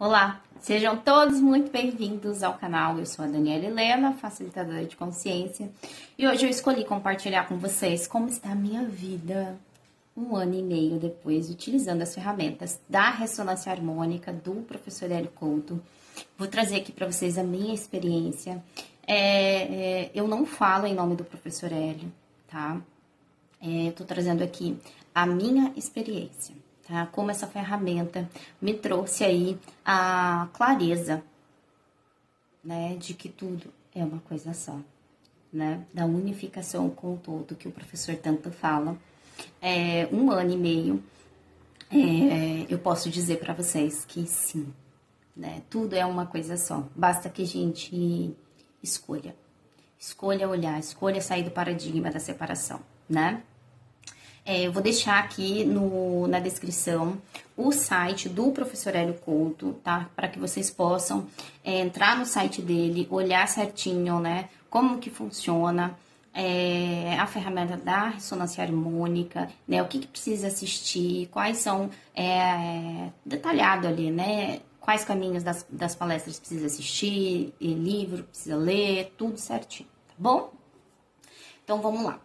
Olá, sejam todos muito bem-vindos ao canal. Eu sou a Daniela Helena, facilitadora de consciência, e hoje eu escolhi compartilhar com vocês como está a minha vida 1 ano e meio depois, utilizando as ferramentas da ressonância harmônica do professor Hélio Couto. Vou trazer aqui para vocês a minha experiência. Eu não falo em nome do professor Hélio, tá? Tô trazendo aqui a minha experiência. Tá? Como essa ferramenta me trouxe aí a clareza, né, de que tudo é uma coisa só, né, da unificação com o todo que o professor tanto fala. 1 ano e meio, eu posso dizer para vocês que sim, né, tudo é uma coisa só. Basta que a gente escolha olhar, escolha sair do paradigma da separação, né? Eu vou deixar aqui na descrição o site do professor Hélio Couto, tá? Para que vocês possam entrar no site dele, olhar certinho, né? Como que funciona a ferramenta da ressonância harmônica, né? O que precisa assistir, quais são, detalhado ali, né? Quais caminhos das palestras precisa assistir, livro precisa ler, tudo certinho, tá bom? Então, vamos lá.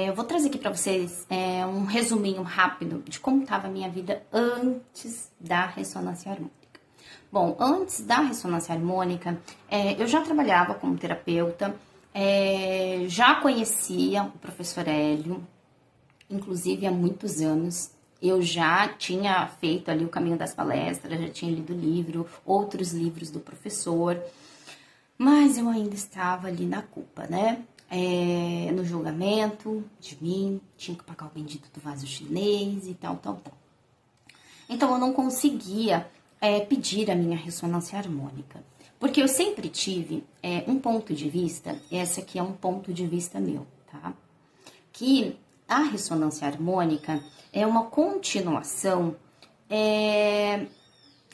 Eu vou trazer aqui para vocês um resuminho rápido de como estava a minha vida antes da ressonância harmônica. Bom, antes da ressonância harmônica, eu já trabalhava como terapeuta, já conhecia o professor Hélio, inclusive há muitos anos. Eu já tinha feito ali o caminho das palestras, já tinha lido outros livros do professor, mas eu ainda estava ali na culpa, né? No julgamento de mim, tinha que pagar o bendito do vaso chinês e tal. Então, eu não conseguia pedir a minha ressonância harmônica, porque eu sempre tive um ponto de vista, esse aqui é um ponto de vista meu, tá? Que a ressonância harmônica é uma continuação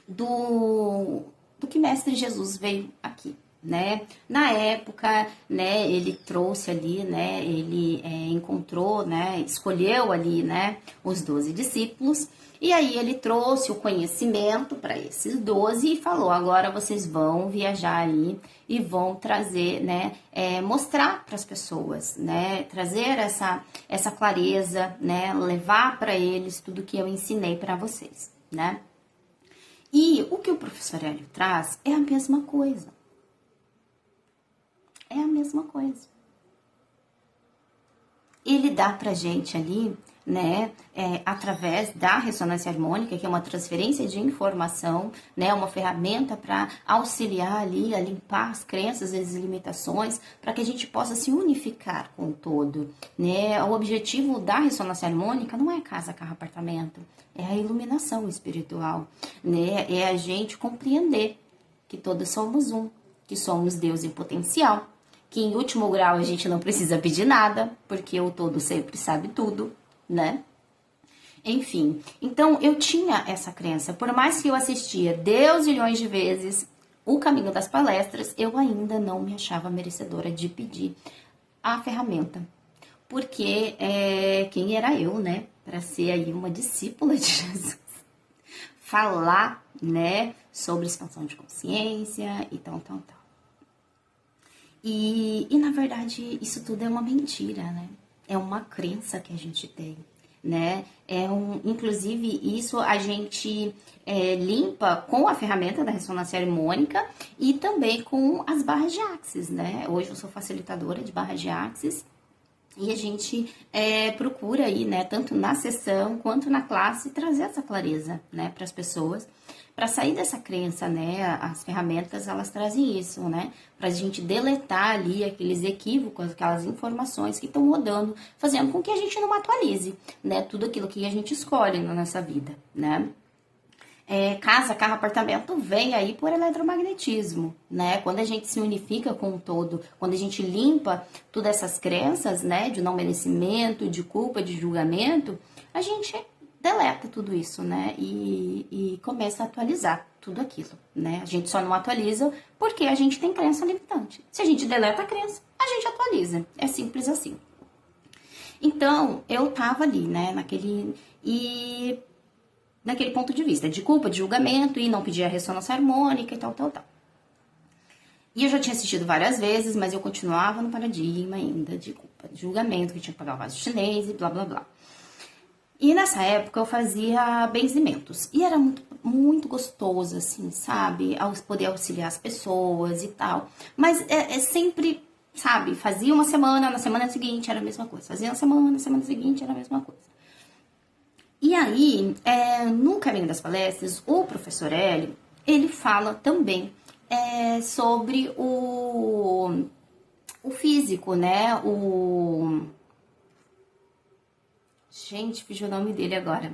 do que Mestre Jesus veio aqui, né? Na época, né, ele trouxe ali, né, ele encontrou, né, escolheu ali, né, os 12 discípulos, e aí ele trouxe o conhecimento para esses 12 e falou: agora vocês vão viajar aí e vão trazer, né, mostrar para as pessoas, né, trazer essa clareza, né, levar para eles tudo que eu ensinei para vocês, né? E o que o professor Hélio traz é a mesma coisa. É a mesma coisa. Ele dá pra gente ali, né, através da ressonância harmônica, que é uma transferência de informação, né, uma ferramenta para auxiliar ali a limpar as crenças e as limitações, para que a gente possa se unificar com o todo, né? O objetivo da ressonância harmônica não é casa, carro, apartamento, é a iluminação espiritual, né? É a gente compreender que todos somos um, que somos Deus em potencial, que em último grau a gente não precisa pedir nada, porque o todo sempre sabe tudo, né? Enfim, então eu tinha essa crença. Por mais que eu assistia Deus milhões de vezes o caminho das palestras, eu ainda não me achava merecedora de pedir a ferramenta. Porque quem era eu, né? Para ser aí uma discípula de Jesus. Falar, né? Sobre expansão de consciência e tal. E na verdade, isso tudo é uma mentira, né? É uma crença que a gente tem, né? Inclusive, isso a gente limpa com a ferramenta da ressonância harmônica e também com as barras de Axis, né? Hoje eu sou facilitadora de barras de Axis e a gente procura aí, né? Tanto na sessão quanto na classe, trazer essa clareza, né? Para as pessoas. Para sair dessa crença, né, as ferramentas, elas trazem isso, né, para a gente deletar ali aqueles equívocos, aquelas informações que estão rodando, fazendo com que a gente não atualize, né, tudo aquilo que a gente escolhe na nossa vida, né. Casa, carro, apartamento vem aí por eletromagnetismo, né, quando a gente se unifica com o todo, quando a gente limpa todas essas crenças, né, de não merecimento, de culpa, de julgamento, a gente deleta tudo isso, né, e começa a atualizar tudo aquilo, né, a gente só não atualiza porque a gente tem crença limitante. Se a gente deleta a crença, a gente atualiza, é simples assim. Então, eu tava ali, né, naquele ponto de vista, de culpa, de julgamento, e não pedir a ressonância harmônica e tal, tal, tal. E eu já tinha assistido várias vezes, mas eu continuava no paradigma ainda de culpa, de julgamento, que tinha que pagar o vaso chinês e blá, blá, blá. E nessa época eu fazia benzimentos. E era muito, muito gostoso, assim, sabe? Poder auxiliar as pessoas e tal. Mas é sempre, sabe? Fazia uma semana, na semana seguinte era a mesma coisa. Fazia uma semana, na semana seguinte era a mesma coisa. E aí, no Caminho das Palestras, o professor Hélio, ele fala também sobre o físico, né? Gente, fugiu o nome dele agora.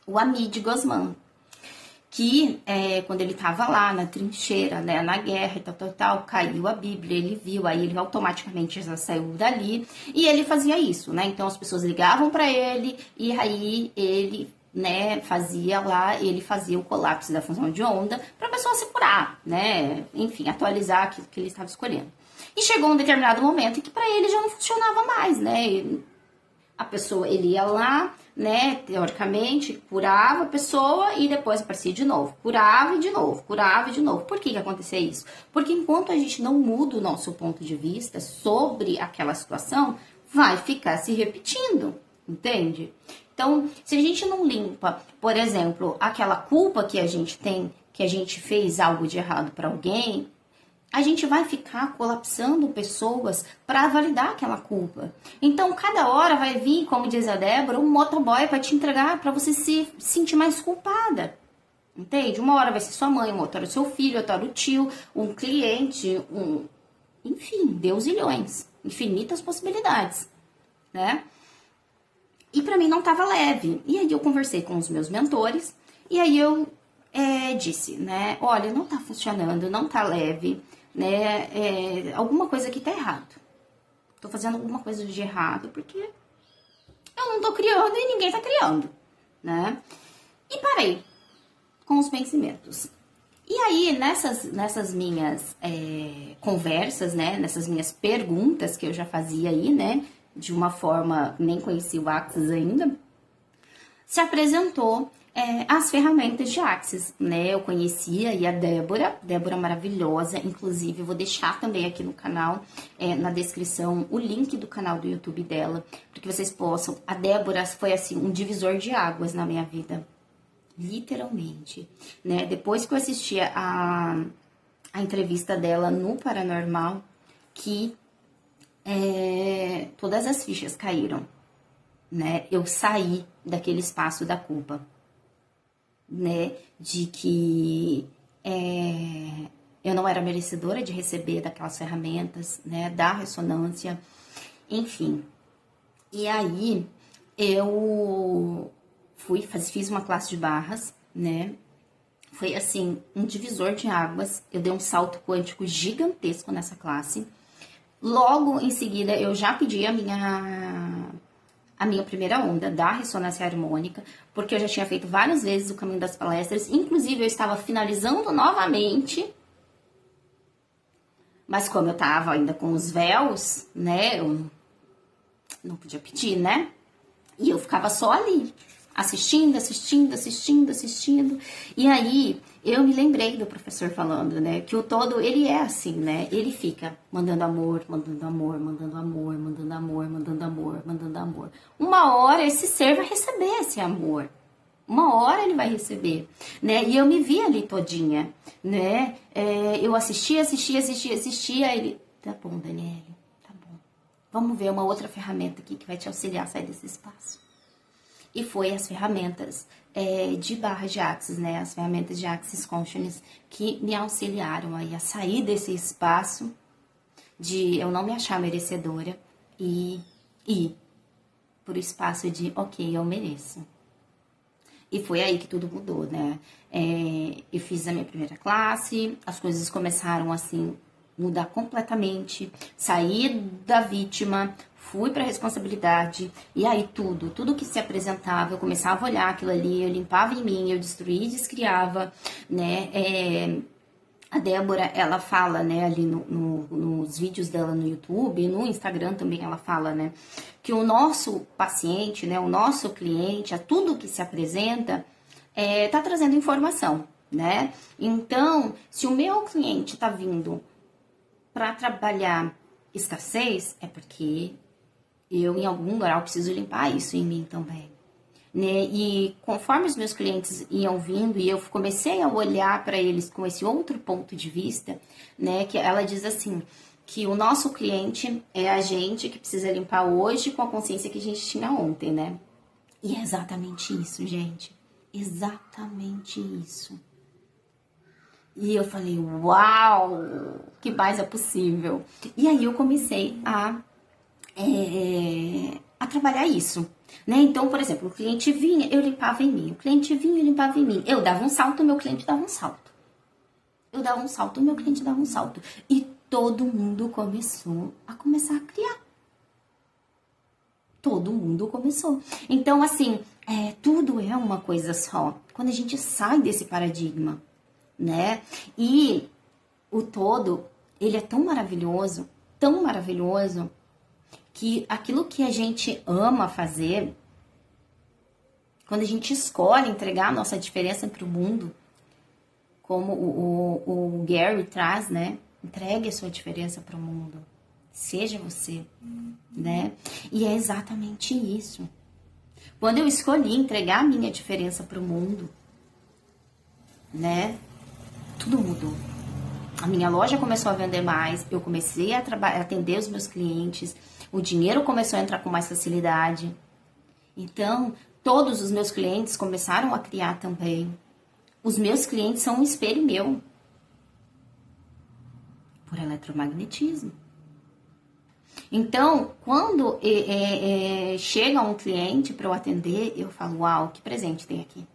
O Hamid Gosman. Que quando ele estava lá na trincheira, né, na guerra e tal, caiu a Bíblia, ele viu, aí ele automaticamente já saiu dali, e ele fazia isso, né? Então as pessoas ligavam para ele, e aí ele, né, ele fazia o colapso da função de onda para a pessoa se curar, né? Enfim, atualizar aquilo que ele estava escolhendo. E chegou um determinado momento em que para ele já não funcionava mais, né? A pessoa, ele ia lá, né, teoricamente, curava a pessoa e depois aparecia de novo. Curava e de novo, curava e de novo. Por que acontecia isso? Porque enquanto a gente não muda o nosso ponto de vista sobre aquela situação, vai ficar se repetindo, entende? Então, se a gente não limpa, por exemplo, aquela culpa que a gente tem, que a gente fez algo de errado para alguém, a gente vai ficar colapsando pessoas para validar aquela culpa. Então, cada hora vai vir, como diz a Débora, um motoboy para te entregar, para você se sentir mais culpada. Entende? Uma hora vai ser sua mãe, uma outra hora o seu filho, outra hora o tio, um cliente, enfim, deusilhões, infinitas possibilidades, né? E para mim não estava leve. E aí eu conversei com os meus mentores, e aí eu disse, né? Olha, não tá funcionando, não tá leve, né? Alguma coisa aqui tá errado. Tô fazendo alguma coisa de errado, porque eu não tô criando e ninguém tá criando, né? E parei com os benzimentos. E aí, nessas minhas conversas, né? Nessas minhas perguntas que eu já fazia aí, né? De uma forma, nem conhecia o Axis ainda, se apresentou as ferramentas de Axis, né? Eu conhecia e a Débora maravilhosa, inclusive eu vou deixar também aqui no canal, na descrição, o link do canal do YouTube dela, para que vocês possam. A Débora foi assim um divisor de águas na minha vida, literalmente, né? Depois que eu assisti a entrevista dela no Paranormal, que todas as fichas caíram, né? Eu saí daquele espaço da culpa, né? De que eu não era merecedora de receber daquelas ferramentas, né? Da ressonância, enfim. E aí eu fiz uma classe de barras, né? Foi assim, um divisor de águas. Eu dei um salto quântico gigantesco nessa classe. Logo em seguida, eu já pedi a minha primeira onda da ressonância harmônica, porque eu já tinha feito várias vezes o Caminho das Palestras, inclusive eu estava finalizando novamente, mas como eu estava ainda com os véus, né, eu não podia pedir, né, e eu ficava só ali, assistindo, e aí eu me lembrei do professor falando, né, que o todo, ele é assim, né, ele fica mandando amor, mandando amor, mandando amor, mandando amor, mandando amor, mandando amor. Uma hora esse ser vai receber esse amor, uma hora ele vai receber, né, e eu me vi ali todinha, né, eu assistia, ele, tá bom, Daniele, tá bom, vamos ver uma outra ferramenta aqui que vai te auxiliar a sair desse espaço. E foi as ferramentas de barra de Axis, né? As ferramentas de Axis Consciousness que me auxiliaram aí a sair desse espaço de eu não me achar merecedora e ir por espaço de, ok, eu mereço. E foi aí que tudo mudou, né? Eu fiz a minha primeira classe, as coisas começaram assim, mudar completamente, sair da vítima, fui para a responsabilidade, e aí tudo que se apresentava, eu começava a olhar aquilo ali, eu limpava em mim, eu destruía e descriava, né, A Débora, ela fala, né, ali nos vídeos dela no YouTube, no Instagram também ela fala, né, que o nosso paciente, né, o nosso cliente, a tudo que se apresenta, tá trazendo informação, né? Então, se o meu cliente tá vindo para trabalhar escassez, é porque eu, em algum grau, preciso limpar isso em mim também. Né? E conforme os meus clientes iam vindo e eu comecei a olhar para eles com esse outro ponto de vista, né? Que ela diz assim, que o nosso cliente é a gente que precisa limpar hoje com a consciência que a gente tinha ontem, né? E é exatamente isso, gente. Exatamente isso. E eu falei, uau, que mais é possível? E aí eu comecei a trabalhar isso, né? Então, por exemplo, o cliente vinha, eu limpava em mim. O cliente vinha, eu limpava em mim. Eu dava um salto, o meu cliente dava um salto. Eu dava um salto, o meu cliente dava um salto. E todo mundo começou a criar. Todo mundo começou. Então, assim, tudo é uma coisa só. Quando a gente sai desse paradigma, né? E o todo, ele é tão maravilhoso, que aquilo que a gente ama fazer, quando a gente escolhe entregar a nossa diferença para o mundo, como o Gary traz, né? Entregue a sua diferença para o mundo. Seja você, né? E é exatamente isso. Quando eu escolhi entregar a minha diferença para o mundo, né? Tudo mudou. A minha loja começou a vender mais, eu comecei a atender os meus clientes, o dinheiro começou a entrar com mais facilidade. Então, todos os meus clientes começaram a criar também. Os meus clientes são um espelho meu. Por eletromagnetismo. Então, quando chega um cliente para eu atender, eu falo, uau, que presente tem aqui? O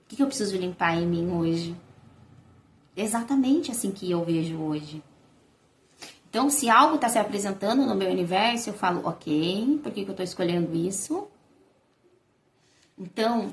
que eu preciso limpar em mim hoje? Exatamente assim que eu vejo hoje. Então, se algo está se apresentando no meu universo, eu falo, ok, por que eu estou escolhendo isso? Então,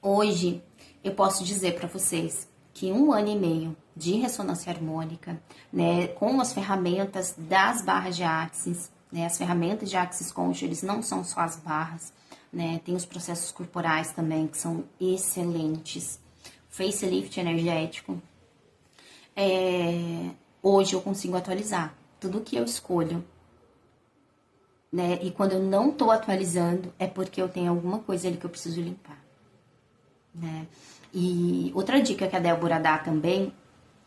hoje, eu posso dizer para vocês que 1 ano e meio de ressonância harmônica, né, com as ferramentas das barras de Axis, né, as ferramentas de Axis Conscious não são só as barras, né, tem os processos corporais também que são excelentes, facelift energético. Hoje eu consigo atualizar tudo que eu escolho, né? E quando eu não tô atualizando é porque eu tenho alguma coisa ali que eu preciso limpar, né? E outra dica que a Débora dá também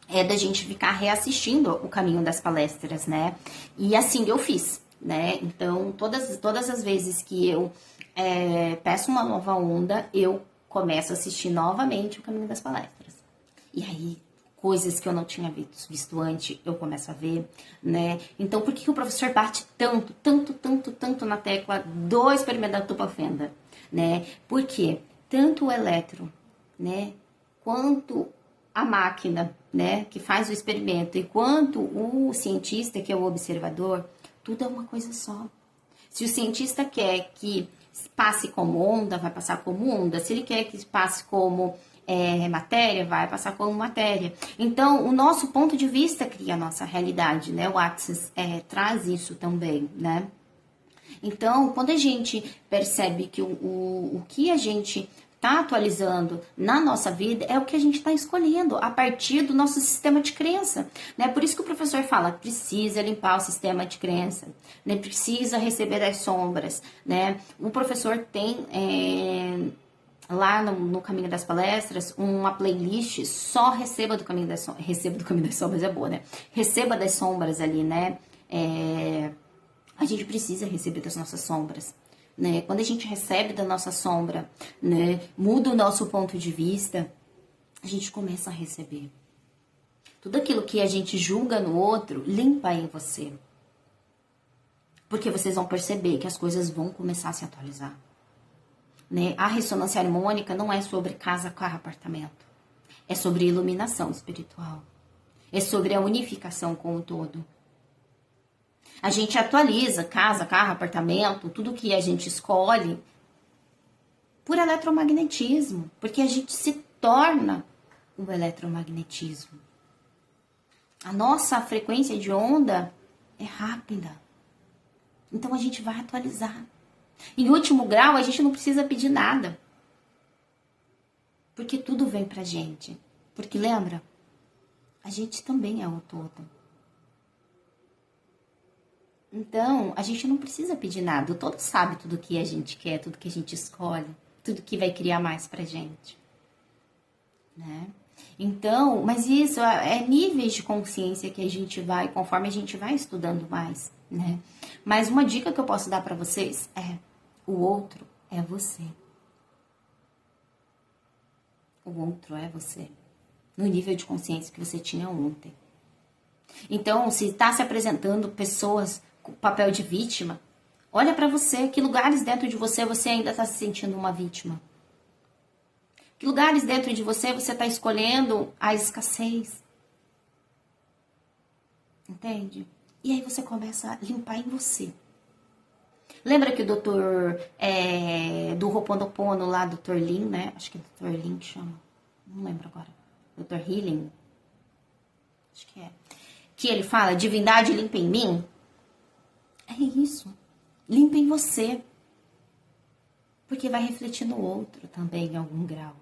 é da gente ficar reassistindo o caminho das palestras, né? E assim eu fiz, né? Então, todas as vezes que eu peço uma nova onda, eu começo a assistir novamente o caminho das palestras. E aí, coisas que eu não tinha visto antes, eu começo a ver, né? Então, por que o professor bate tanto na tecla do experimento da dupla fenda, né? Porque tanto o eletro, né, quanto a máquina, né, que faz o experimento, e quanto o cientista, que é o observador, tudo é uma coisa só. Se o cientista quer que passe como onda, vai passar como onda. Se ele quer que passe como matéria, vai passar como matéria. Então, o nosso ponto de vista cria a nossa realidade, né? O Axis traz isso também, né? Então, quando a gente percebe que o que a gente está atualizando na nossa vida é o que a gente está escolhendo a partir do nosso sistema de crença, né? Por isso que o professor fala, precisa limpar o sistema de crença, né? Precisa receber as sombras, né? O professor tem lá no Caminho das Palestras uma playlist só Receba do Caminho das Sombras. Receba do Caminho das Sombras é boa, né? Receba das sombras ali, né? A gente precisa receber das nossas sombras, né? Quando a gente recebe da nossa sombra, né, muda o nosso ponto de vista, a gente começa a receber. Tudo aquilo que a gente julga no outro, limpa em você. Porque vocês vão perceber que as coisas vão começar a se atualizar. Né? A ressonância harmônica não é sobre casa, carro, apartamento. É sobre iluminação espiritual. É sobre a unificação com o todo. A gente atualiza casa, carro, apartamento, tudo que a gente escolhe por eletromagnetismo, porque a gente se torna o eletromagnetismo. A nossa frequência de onda é rápida. Então a gente vai atualizar. Em último grau, a gente não precisa pedir nada. Porque tudo vem pra gente. Porque lembra? A gente também é o todo. Então, a gente não precisa pedir nada. O todo sabe tudo que a gente quer, tudo que a gente escolhe, tudo que vai criar mais pra gente. Né? Então, mas isso é níveis de consciência que a gente vai, conforme a gente vai estudando mais, né? Mas uma dica que eu posso dar pra vocês é: o outro é você. O outro é você. No nível de consciência que você tinha ontem. Então, se está se apresentando pessoas com papel de vítima, olha para você, que lugares dentro de você ainda está se sentindo uma vítima. Que lugares dentro de você está escolhendo a escassez. Entende? E aí você começa a limpar em você. Lembra que o doutor do Ho'oponopono lá, Dr. Lin, né? Acho que é Dr. Lin que chama. Não lembro agora. Dr. Healing. Acho que é. Que ele fala, divindade limpa em mim. É isso. Limpa em você. Porque vai refletir no outro também, em algum grau.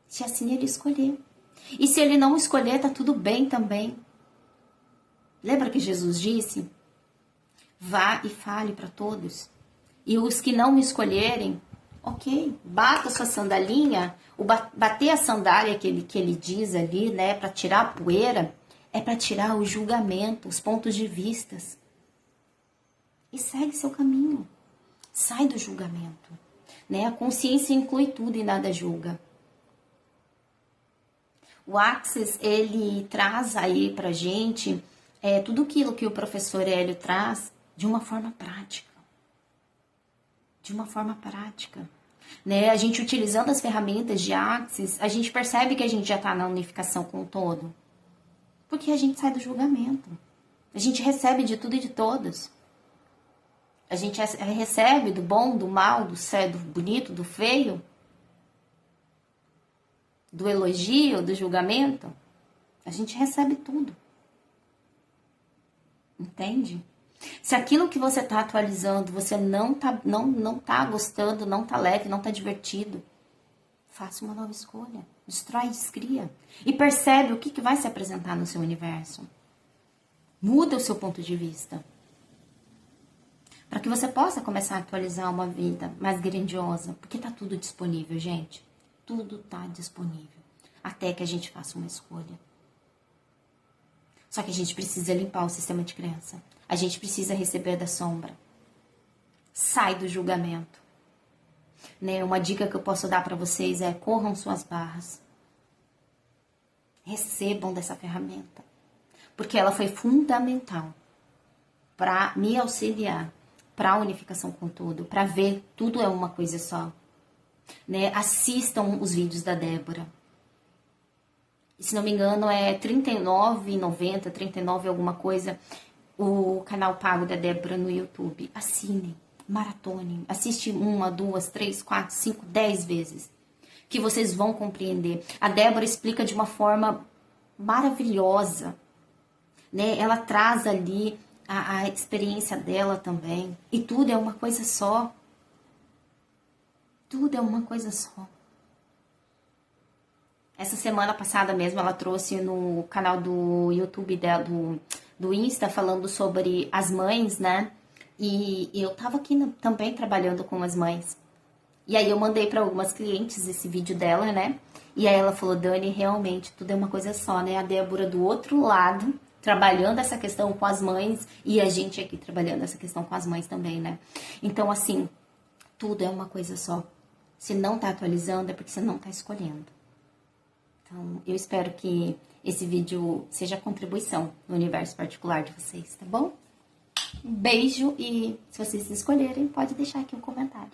Se assim ele escolher. E se ele não escolher, tá tudo bem também. Lembra que Jesus disse? Vá e fale para todos. E os que não me escolherem, ok, bata sua sandalinha. O bater a sandália que ele diz ali, né, para tirar a poeira, é para tirar o julgamento, os pontos de vistas. E segue seu caminho. Sai do julgamento. Né? A consciência inclui tudo e nada julga. O Axis, ele traz aí pra gente tudo aquilo que o professor Hélio traz de uma forma prática. De uma forma prática. Né? A gente utilizando as ferramentas de Axis, a gente percebe que a gente já está na unificação com o todo. Porque a gente sai do julgamento. A gente recebe de tudo e de todos. A gente recebe do bom, do mal, do bonito, do feio, do elogio, do julgamento. A gente recebe tudo. Entende? Se aquilo que você está atualizando, você não tá gostando, não tá leve, não tá divertido, faça uma nova escolha. Destrói, descria. E percebe o que vai se apresentar no seu universo. Muda o seu ponto de vista. Para que você possa começar a atualizar uma vida mais grandiosa. Porque tá tudo disponível, gente. Tudo tá disponível. Até que a gente faça uma escolha. Só que a gente precisa limpar o sistema de crença. A gente precisa receber da sombra. Sai do julgamento. Né? Uma dica que eu posso dar para vocês é: corram suas barras. Recebam dessa ferramenta. Porque ela foi fundamental para me auxiliar para a unificação com tudo, para ver tudo é uma coisa só. Né? Assistam os vídeos da Débora. Se não me engano, é R$39,90, 39 alguma coisa, o canal pago da Débora no YouTube. Assinem, maratonem, assiste 1, 2, 3, 4, 5, 10 vezes, que vocês vão compreender. A Débora explica de uma forma maravilhosa, né? Ela traz ali a experiência dela também. E tudo é uma coisa só. Tudo é uma coisa só. Essa semana passada mesmo ela trouxe no canal do YouTube dela, do Insta, falando sobre as mães, né? E eu tava aqui também trabalhando com as mães. E aí eu mandei para algumas clientes esse vídeo dela, né? E aí ela falou: Dani, realmente tudo é uma coisa só, né? A Débora do outro lado, trabalhando essa questão com as mães, e a gente aqui trabalhando essa questão com as mães também, né? Então, assim, tudo é uma coisa só. Se não tá atualizando, é porque você não tá escolhendo. Então, eu espero que esse vídeo seja contribuição no universo particular de vocês, tá bom? Um beijo e se vocês escolherem, pode deixar aqui um comentário.